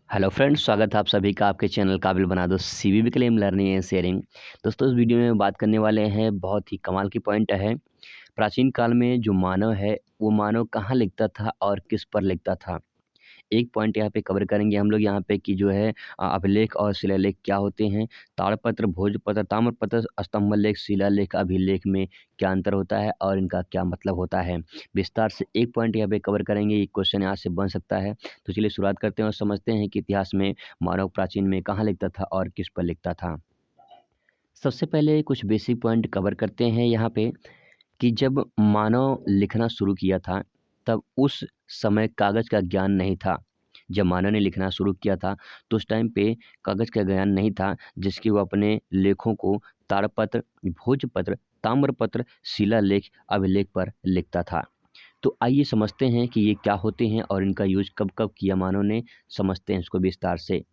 Hello friends, स्वागत है आप सभी का आपके चैनल काबिल बना दो CVB claim learning and sharing. दोस्तों, इस वीडियो में बात करने वाले हैं, बहुत ही कमाल की पॉइंट है। प्राचीन काल में जो मानव है वो मानव कहाँ लिखता था और किस पर लिखता था। एक पॉइंट यहाँ पे कवर करेंगे हम लोग यहाँ पे कि जो है अभिलेख और शिलालेख क्या होते हैं। ताड़पत्र, भोजपत्र, ताम्रपत्र, स्तंभलेख, शिलालेख, अभिलेख में क्या अंतर होता है और इनका क्या मतलब होता है। विस्तार से एक पॉइंट यहाँ पे कवर करेंगे। ये क्वेश्चन यहाँ से बन सकता है। तो चलिए शुरुआत करते हैं और समझते हैं कि इतिहास में मानव प्राचीन में कहाँ लिखता था और किस पर लिखता था। सबसे पहले कुछ बेसिक पॉइंट कवर करते हैं यहाँ पे कि जब मानव लिखना शुरू किया था, तब उस समय कागज़ का ज्ञान नहीं था। जब मानव ने लिखना शुरू किया था, तो उस टाइम पे कागज़ का ज्ञान नहीं था, जिसकी वो अपने लेखों को ताड़पत्र, भोजपत्र, ताम्रपत्र, शिलालेख, अभिलेख पर लिखता था। तो आइए समझते हैं कि ये क्या होते हैं और इनका यूज़ कब-कब किया मानव ने, समझते हैं इसको विस्तार से।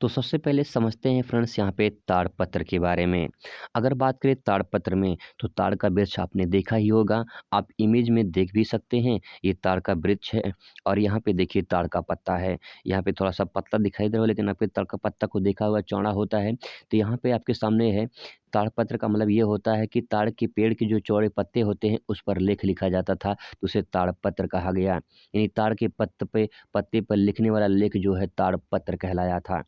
तो सबसे पहले समझते हैं फ्रेंड्स यहाँ पे ताड़पत्र के बारे में। अगर बात करें ताड़पत्र में, तो ताड़ का वृक्ष आपने देखा ही होगा, आप इमेज में देख भी सकते हैं। ये ताड़ का वृक्ष है और यहाँ पे देखिए ताड़ का पत्ता है। यहाँ पे थोड़ा सा पतला दिखाई दे रहा है, लेकिन आपने ताड़ का पत्ता को देखा हुआ चौड़ा होता है। तो यहाँ पे आपके सामने है, ताड़पत्र का मतलब ये होता है कि ताड़ के पेड़ के जो चौड़े पत्ते होते हैं उस पर लेख लिखा जाता था, तो उसे ताड़पत्र कहा गया। यानी ताड़ के पत्ते पर लिखने वाला लेख जो है ताड़पत्र कहलाया था।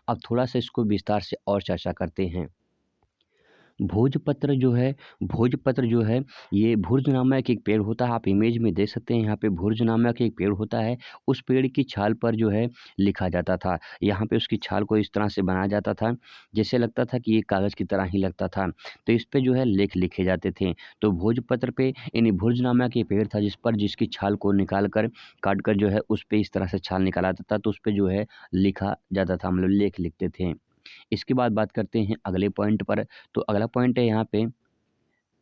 अब थोड़ा-सा इसको विस्तार से और चर्चा करते हैं। भोजपत्र जो है, ये भुर्ज नामक एक पेड़ होता है, आप इमेज में देख सकते हैं यहाँ पे भुर्ज नामक एक पेड़ होता है, उस पेड़ की छाल पर जो है लिखा जाता था। यहाँ पे उसकी छाल को इस तरह से बनाया जाता था, जैसे लगता था कि ये कागज़ की तरह ही लगता था। तो इस पे जो है लेख लिखे जाते थे। तो भोजपत्र पे यानी भुर्ज नामक ये पेड़ था जिसकी छाल को निकाल कर, काट कर जो है उस पे इस तरह से छाल निकाला जाता था, तो उस पे जो है लिखा जाता था, मतलब लेख लिखते थे। इसके बाद बात करते हैं अगले पॉइंट पर। तो अगला पॉइंट है यहाँ पे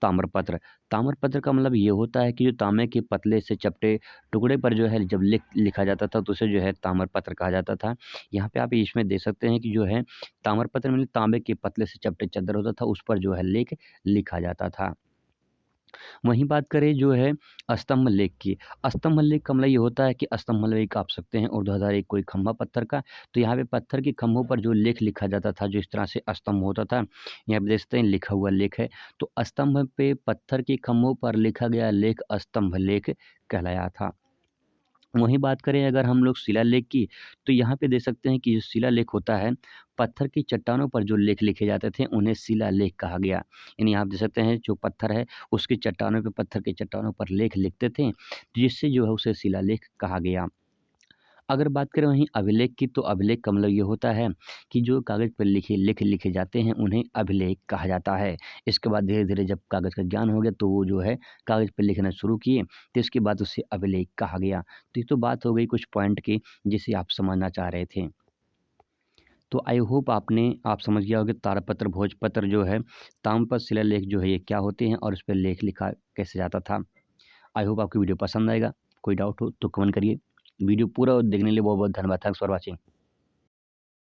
ताम्रपत्र। ताम्रपत्र का मतलब ये होता है कि जो तांबे के पतले से चपटे टुकड़े पर जो है जब लिखा जाता था, तो उसे जो है ताम्रपत्र कहा जाता था। यहाँ पे आप इसमें देख सकते हैं कि जो है ताम्रपत्र में तांबे के पतले से चपटे चद्दर होता था, उस पर जो है लेख लिखा जाता था। वहीं बात करें जो है स्तंभ लेख की। स्तंभ लेख का मतलब ये होता है कि स्तंभ मतलब एक आप सकते हैं ऊर्ध्वाधर एक कोई खंभा पत्थर का, तो यहाँ पे पत्थर के खंभों पर जो लेख लिखा जाता था, जो इस तरह से स्तंभ होता था, यहाँ पे देखते हैं लिखा हुआ लेख है। तो स्तंभ पे पत्थर के खंभों पर लिखा गया लेख स्तंभ लेख कहलाया था। वहीं बात करें अगर हम लोग शिलालेख की, तो यहाँ पे देख सकते हैं कि जो शिलालेख होता है, पत्थर की चट्टानों पर जो लेख लिखे जाते थे, उन्हें शिलालेख कहा गया। यानी आप देख सकते हैं जो पत्थर है, उसकी चट्टानों पे पत्थर की चट्टानों पर लेख लिखते थे, जिससे जो है उसे शिलालेख कहा गया। अगर बात करें वहीं अभिलेख की, तो अभिलेख का मतलब ये होता है कि जो कागज़ पर लिखे जाते हैं, उन्हें अभिलेख कहा जाता है। इसके बाद धीरे-धीरे जब कागज़ का ज्ञान हो गया, तो वो जो है कागज़ पे लिखना शुरू किए, तो इसके बाद उसे अभिलेख कहा गया। तो ये तो बात हो गई कुछ पॉइंट की, जिसे आप समझना चाह रहे थे। तो आई होप आप समझ गया होगा ताड़पत्र, भोजपत्र जो है, ताम्रपत्र, शिलालेख जो है ये क्या होते हैं और उस पे लेख लिखा कैसे जाता था। आई होप आपको वीडियो पसंद आएगा। कोई डाउट हो तो कमेंट करिए। वीडियो पूरा देखने के लिए बहुत-बहुत धन्यवाद। Thanks for watching.